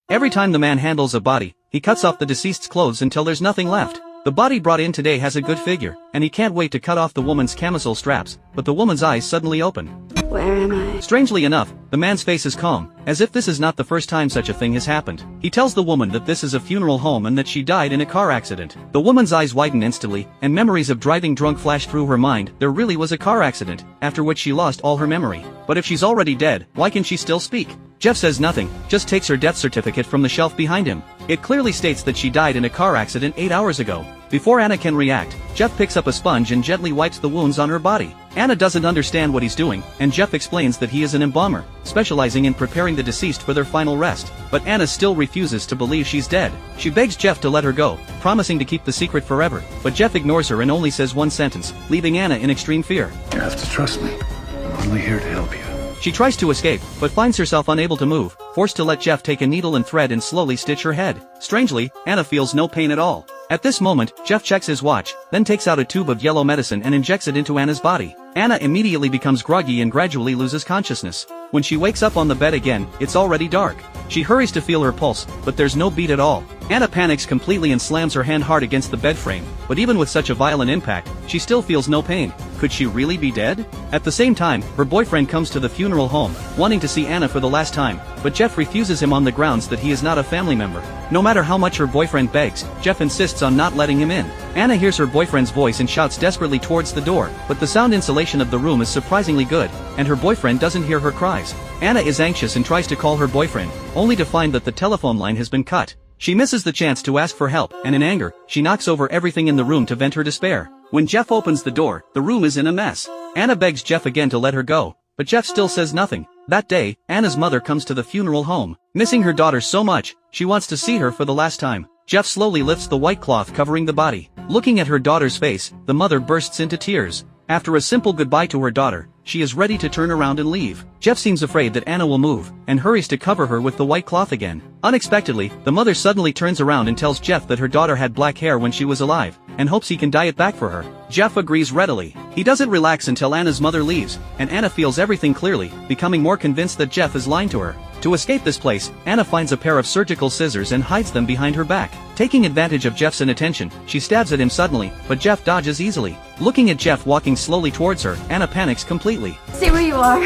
Every time the man handles a body, he cuts off the deceased's clothes until there's nothing left. The body brought in today has a good figure, and he can't wait to cut off the woman's camisole straps, but the woman's eyes suddenly open. Where am I? Strangely enough, the man's face is calm, as if this is not the first time such a thing has happened. He tells the woman that this is a funeral home and that she died in a car accident. The woman's eyes widen instantly, and memories of driving drunk flash through her mind. There really was a car accident, after which she lost all her memory. But if she's already dead, why can she still speak? Jeff says nothing, just takes her death certificate from the shelf behind him. It clearly states that she died in a car accident 8 hours ago. Before Anna can react, Jeff picks up a sponge and gently wipes the wounds on her body. Anna doesn't understand what he's doing, and Jeff explains that he is an embalmer, specializing in preparing the deceased for their final rest. But Anna still refuses to believe she's dead. She begs Jeff to let her go, promising to keep the secret forever. But Jeff ignores her and only says one sentence, leaving Anna in extreme fear. You have to trust me. I'm only here to help you. She tries to escape, but finds herself unable to move, forced to let Jeff take a needle and thread and slowly stitch her head. Strangely, Anna feels no pain at all. At this moment, Jeff checks his watch, then takes out a tube of yellow medicine and injects it into Anna's body. Anna immediately becomes groggy and gradually loses consciousness. When she wakes up on the bed again, it's already dark. She hurries to feel her pulse, but there's no beat at all. Anna panics completely and slams her hand hard against the bed frame, but even with such a violent impact, she still feels no pain. Could she really be dead? At the same time, her boyfriend comes to the funeral home, wanting to see Anna for the last time, but Jeff refuses him on the grounds that he is not a family member. No matter how much her boyfriend begs, Jeff insists on not letting him in. Anna hears her boyfriend's voice and shouts desperately towards the door, but the sound insulation of the room is surprisingly good, and her boyfriend doesn't hear her cries. Anna is anxious and tries to call her boyfriend, only to find that the telephone line has been cut. She misses the chance to ask for help, and in anger, she knocks over everything in the room to vent her despair. When Jeff opens the door, the room is in a mess. Anna begs Jeff again to let her go, but Jeff still says nothing. That day, Anna's mother comes to the funeral home. Missing her daughter so much, she wants to see her for the last time. Jeff slowly lifts the white cloth covering the body. Looking at her daughter's face, the mother bursts into tears. After a simple goodbye to her daughter, she is ready to turn around and leave. Jeff seems afraid that Anna will move, and hurries to cover her with the white cloth again. Unexpectedly, the mother suddenly turns around and tells Jeff that her daughter had black hair when she was alive, and hopes he can dye it back for her. Jeff agrees readily. He doesn't relax until Anna's mother leaves, and Anna feels everything clearly, becoming more convinced that Jeff is lying to her. To escape this place, Anna finds a pair of surgical scissors and hides them behind her back. Taking advantage of Jeff's inattention, she stabs at him suddenly, but Jeff dodges easily. Looking at Jeff walking slowly towards her, Anna panics completely. Stay where you are.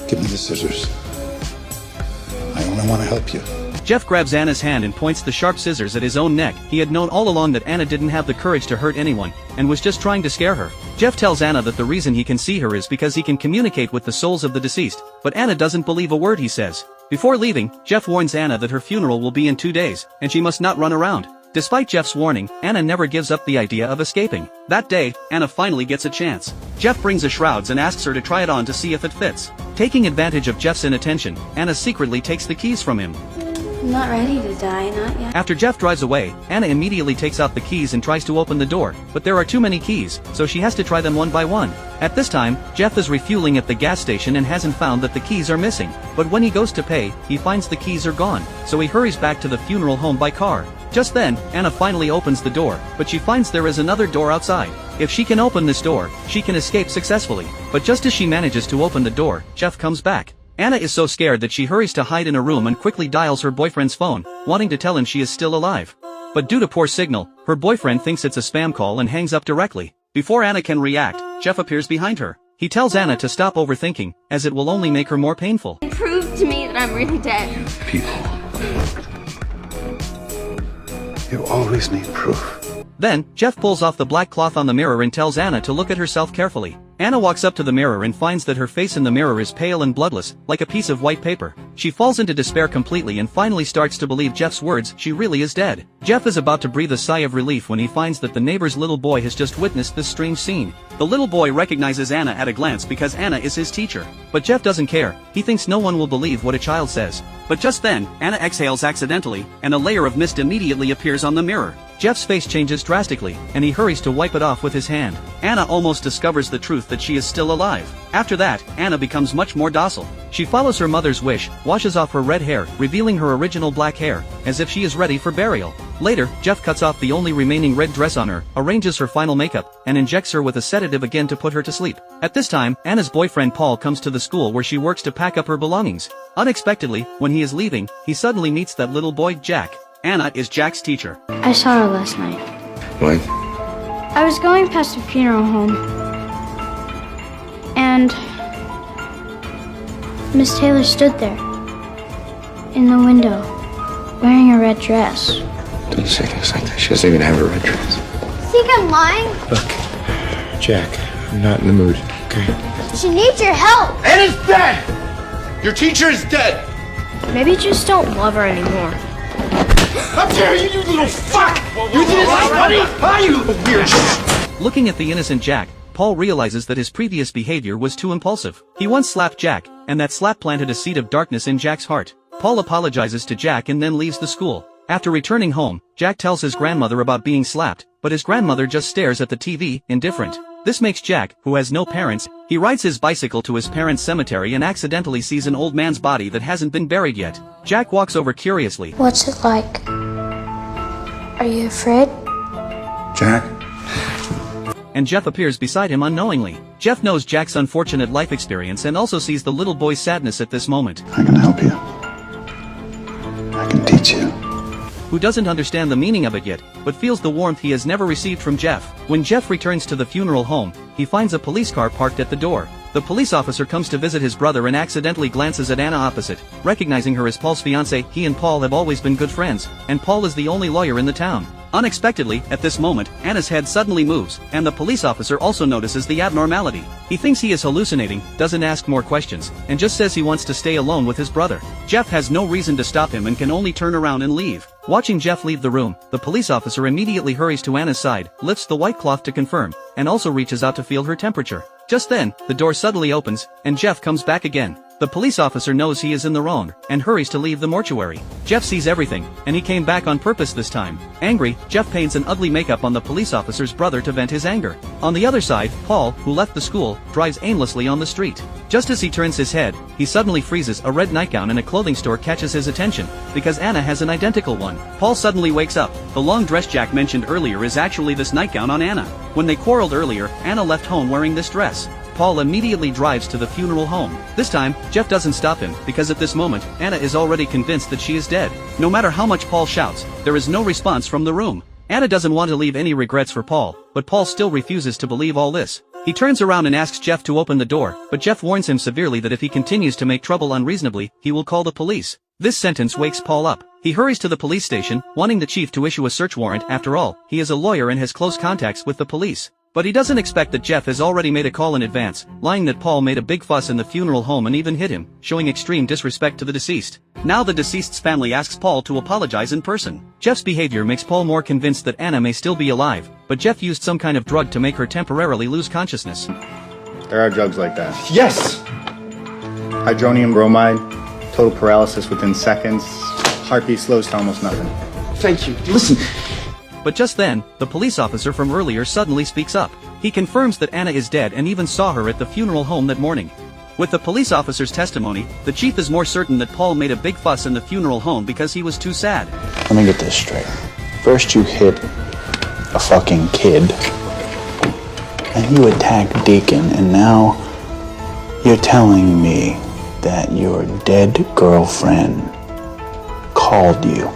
Give me the scissors. I only want to help you. Jeff grabs Anna's hand and points the sharp scissors at his own neck. He had known all along that Anna didn't have the courage to hurt anyone, and was just trying to scare her. Jeff tells Anna that the reason he can see her is because he can communicate with the souls of the deceased, but Anna doesn't believe a word he says. Before leaving, Jeff warns Anna that her funeral will be in 2 days, and she must not run around. Despite Jeff's warning, Anna never gives up the idea of escaping. That day, Anna finally gets a chance. Jeff brings the shrouds and asks her to try it on to see if it fits. Taking advantage of Jeff's inattention, Anna secretly takes the keys from him. I'm not ready to die, not yet. After Jeff drives away, Anna immediately takes out the keys and tries to open the door, but there are too many keys, so she has to try them one by one. At this time, Jeff is refueling at the gas station and hasn't found that the keys are missing, but when he goes to pay, he finds the keys are gone, so he hurries back to the funeral home by car. Just then, Anna finally opens the door, but she finds there is another door outside. If she can open this door, she can escape successfully. But just as she manages to open the door, Jeff comes back. Anna is so scared that she hurries to hide in a room and quickly dials her boyfriend's phone, wanting to tell him she is still alive. But due to poor signal, her boyfriend thinks it's a spam call and hangs up directly. Before Anna can react, Jeff appears behind her. He tells Anna to stop overthinking, as it will only make her more painful. Prove to me that I'm really dead. People. You always need proof. Then, Jeff pulls off the black cloth on the mirror and tells Anna to look at herself carefully. Anna walks up to the mirror and finds that her face in the mirror is pale and bloodless, like a piece of white paper. She falls into despair completely and finally starts to believe Jeff's words, she really is dead. Jeff is about to breathe a sigh of relief when he finds that the neighbor's little boy has just witnessed this strange scene. The little boy recognizes Anna at a glance because Anna is his teacher. But Jeff doesn't care, he thinks no one will believe what a child says. But just then, Anna exhales accidentally, and a layer of mist immediately appears on the mirror. Jeff's face changes drastically, and he hurries to wipe it off with his hand. Anna almost discovers the truth that she is still alive. After that, Anna becomes much more docile. She follows her mother's wish, washes off her red hair, revealing her original black hair, as if she is ready for burial. Later, Jeff cuts off the only remaining red dress on her, arranges her final makeup, and injects her with a sedative again to put her to sleep. At this time, Anna's boyfriend Paul comes to the school where she works to pack up her belongings. Unexpectedly, when he is leaving, he suddenly meets that little boy, Jack. Anna is Jack's teacher. I saw her last night. What? I was going past a funeral home. And Miss Taylor stood there. In the window. Wearing a red dress. Don't say things like that. She doesn't even have a red dress. Think I'm lying? Look, Jack, I'm not in the mood, okay? She needs your help. Anna's dead! Your teacher is dead! Maybe you just don't love her anymore. How dare you, you little fuck! You did this, buddy! Are you weird? Looking at the innocent Jack, Paul realizes that his previous behavior was too impulsive. He once slapped Jack, and that slap planted a seed of darkness in Jack's heart. Paul apologizes to Jack and then leaves the school. After returning home, Jack tells his grandmother about being slapped, but his grandmother just stares at the TV, indifferent. This makes Jack, who has no parents, he rides his bicycle to his parents' cemetery and accidentally sees an old man's body that hasn't been buried yet. Jack walks over curiously. What's it like? Are you afraid? Jack? And Jeff appears beside him unknowingly. Jeff knows Jack's unfortunate life experience and also sees the little boy's sadness at this moment. I can help you. I can teach you. Who doesn't understand the meaning of it yet, but feels the warmth he has never received from Jeff. When Jeff returns to the funeral home, he finds a police car parked at the door. The police officer comes to visit his brother and accidentally glances at Anna opposite. Recognizing her as Paul's fiancée, he and Paul have always been good friends, and Paul is the only lawyer in the town. Unexpectedly, at this moment, Anna's head suddenly moves, and the police officer also notices the abnormality. He thinks he is hallucinating, doesn't ask more questions, and just says he wants to stay alone with his brother. Jeff has no reason to stop him and can only turn around and leave. Watching Jeff leave the room, the police officer immediately hurries to Anna's side, lifts the white cloth to confirm, and also reaches out to feel her temperature. Just then, the door suddenly opens, and Jeff comes back again. The police officer knows he is in the wrong, and hurries to leave the mortuary. Jeff sees everything, and he came back on purpose this time. Angry, Jeff paints an ugly makeup on the police officer's brother to vent his anger. On the other side, Paul, who left the school, drives aimlessly on the street. Just as he turns his head, he suddenly freezes. A red nightgown in a clothing store catches his attention, because Anna has an identical one. Paul suddenly wakes up. The long dress Jack mentioned earlier is actually this nightgown on Anna. When they quarreled earlier, Anna left home wearing this dress. Paul immediately drives to the funeral home. This time, Jeff doesn't stop him, because at this moment, Anna is already convinced that she is dead. No matter how much Paul shouts, there is no response from the room. Anna doesn't want to leave any regrets for Paul, but Paul still refuses to believe all this. He turns around and asks Jeff to open the door, but Jeff warns him severely that if he continues to make trouble unreasonably, he will call the police. This sentence wakes Paul up. He hurries to the police station, wanting the chief to issue a search warrant. After all, he is a lawyer and has close contacts with the police. But he doesn't expect that Jeff has already made a call in advance, lying that Paul made a big fuss in the funeral home and even hit him, showing extreme disrespect to the deceased. Now the deceased's family asks Paul to apologize in person. Jeff's behavior makes Paul more convinced that Anna may still be alive, but Jeff used some kind of drug to make her temporarily lose consciousness. There are drugs like that. Yes! Hydronium bromide, total paralysis within seconds, heartbeat slows to almost nothing. Thank you. Listen. But just then, the police officer from earlier suddenly speaks up. He confirms that Anna is dead and even saw her at the funeral home that morning. With the police officer's testimony, the chief is more certain that Paul made a big fuss in the funeral home because he was too sad. Let me get this straight. First you hit a fucking kid, and you attacked Deacon, and now you're telling me that your dead girlfriend called you.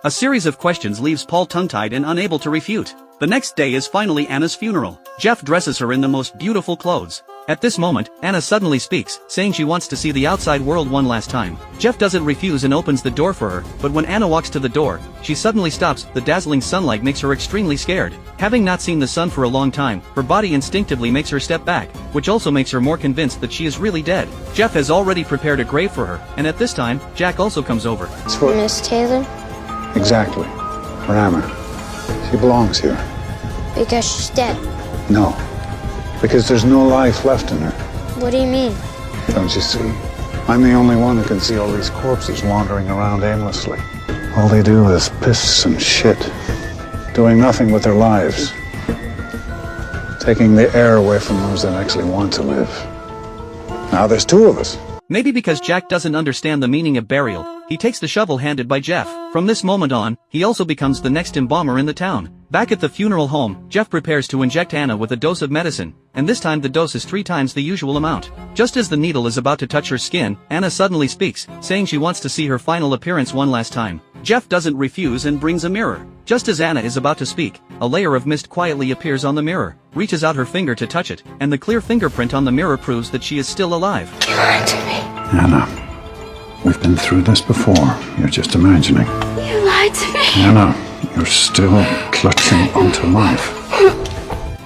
A series of questions leaves Paul tongue-tied and unable to refute. The next day is finally Anna's funeral. Jeff dresses her in the most beautiful clothes. At this moment, Anna suddenly speaks, saying she wants to see the outside world one last time. Jeff doesn't refuse and opens the door for her, but when Anna walks to the door, she suddenly stops. The dazzling sunlight makes her extremely scared. Having not seen the sun for a long time, her body instinctively makes her step back, which also makes her more convinced that she is really dead. Jeff has already prepared a grave for her, and at this time, Jack also comes over. Miss Taylor? Exactly. Where am I? She belongs here. Because she's dead. No. Because there's no life left in her. What do you mean? Don't you see? I'm the only one who can see all these corpses wandering around aimlessly. All they do is piss and shit. Don't doing nothing with their lives, taking the air away from those that actually want to live. Now there's two of us. Maybe because Jack doesn't understand the meaning of burial, he takes the shovel handed by Jeff. From this moment on, he also becomes the next embalmer in the town. Back at the funeral home, Jeff prepares to inject Anna with a dose of medicine, and this time the dose is 3 times the usual amount. Just as the needle is about to touch her skin, Anna suddenly speaks, saying she wants to see her final appearance one last time. Jeff doesn't refuse and brings a mirror. Just as Anna is about to speak, a layer of mist quietly appears on the mirror, reaches out her finger to touch it, and the clear fingerprint on the mirror proves that she is still alive. You lied to me. Anna, we've been through this before. You're just imagining. You lied to me. Anna, you're still clutching onto life.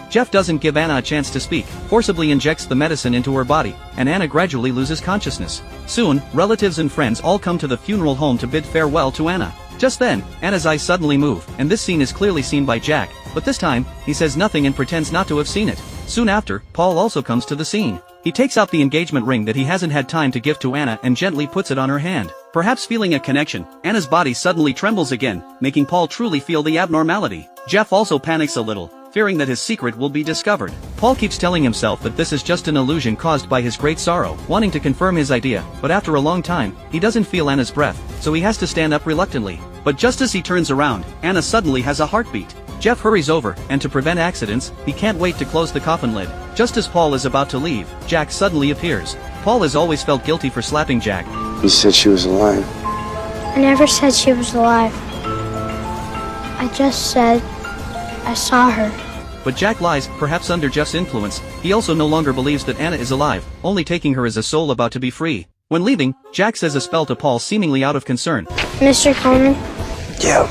Jeff doesn't give Anna a chance to speak, forcibly injects the medicine into her body, and Anna gradually loses consciousness. Soon, relatives and friends all come to the funeral home to bid farewell to Anna. Just then, Anna's eyes suddenly move, and this scene is clearly seen by Jack, but this time, he says nothing and pretends not to have seen it. Soon after, Paul also comes to the scene. He takes out the engagement ring that he hasn't had time to give to Anna and gently puts it on her hand. Perhaps feeling a connection, Anna's body suddenly trembles again, making Paul truly feel the abnormality. Jeff also panics a little, fearing that his secret will be discovered. Paul keeps telling himself that this is just an illusion caused by his great sorrow, wanting to confirm his idea, but after a long time, he doesn't feel Anna's breath, so he has to stand up reluctantly. But just as he turns around, Anna suddenly has a heartbeat. Jeff hurries over, and to prevent accidents, he can't wait to close the coffin lid. Just as Paul is about to leave, Jack suddenly appears. Paul has always felt guilty for slapping Jack. You said she was alive. I never said she was alive. I just said I saw her. But Jack lies, perhaps under Jeff's influence. He also no longer believes that Anna is alive, only taking her as a soul about to be free. When leaving, Jack says a spell to Paul seemingly out of concern. Mr. Coleman, Yeah.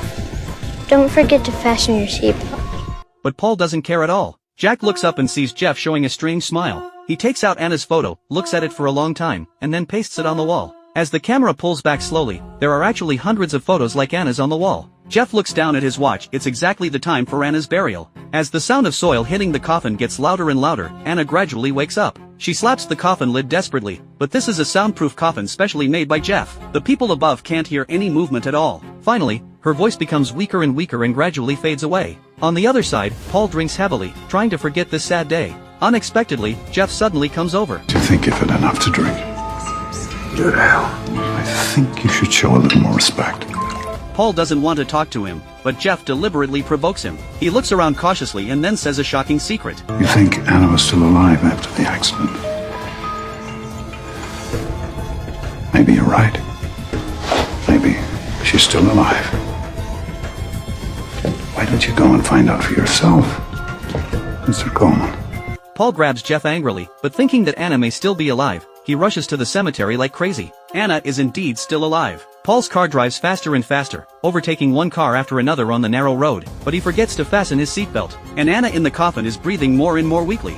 don't forget to fasten your seatbelt. But Paul doesn't care at all. Jack looks up and sees Jeff showing a strange smile. He takes out Anna's photo, looks at it for a long time, and then pastes it on the wall. As the camera pulls back slowly, there are actually hundreds of photos like Anna's on the wall. Jeff looks down at his watch. It's exactly the time for Anna's burial. As the sound of soil hitting the coffin gets louder and louder, Anna gradually wakes up. She slaps the coffin lid desperately, but this is a soundproof coffin specially made by Jeff. The people above can't hear any movement at all. Finally, her voice becomes weaker and weaker and gradually fades away. On the other side, Paul drinks heavily, trying to forget this sad day. Unexpectedly, Jeff suddenly comes over. Do you think you've had enough to drink? Go to hell. I think you should show a little more respect. Paul doesn't want to talk to him, but Jeff deliberately provokes him. He looks around cautiously and then says a shocking secret. You think Anna was still alive after the accident? Maybe you're right. Maybe she's still alive. Why don't you go and find out for yourself, Mr. Coleman? Paul grabs Jeff angrily, but thinking that Anna may still be alive, he rushes to the cemetery like crazy. Anna is indeed still alive. Paul's car drives faster and faster, overtaking one car after another on the narrow road, but he forgets to fasten his seatbelt, and Anna in the coffin is breathing more and more weakly.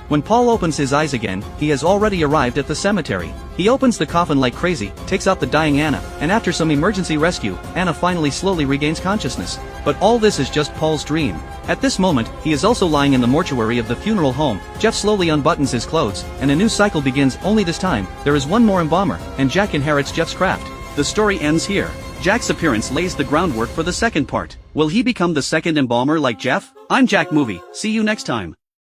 When Paul opens his eyes again, he has already arrived at the cemetery. He opens the coffin like crazy, takes out the dying Anna, and after some emergency rescue, Anna finally slowly regains consciousness. But all this is just Paul's dream. At this moment, he is also lying in the mortuary of the funeral home. Jeff slowly unbuttons his clothes, and a new cycle begins. Only this time, there is one more embalmer, and Jack inherits Jeff's craft. The story ends here. Jack's appearance lays the groundwork for the second part. Will he become the second embalmer like Jeff? I'm Jack Movie. See you next time.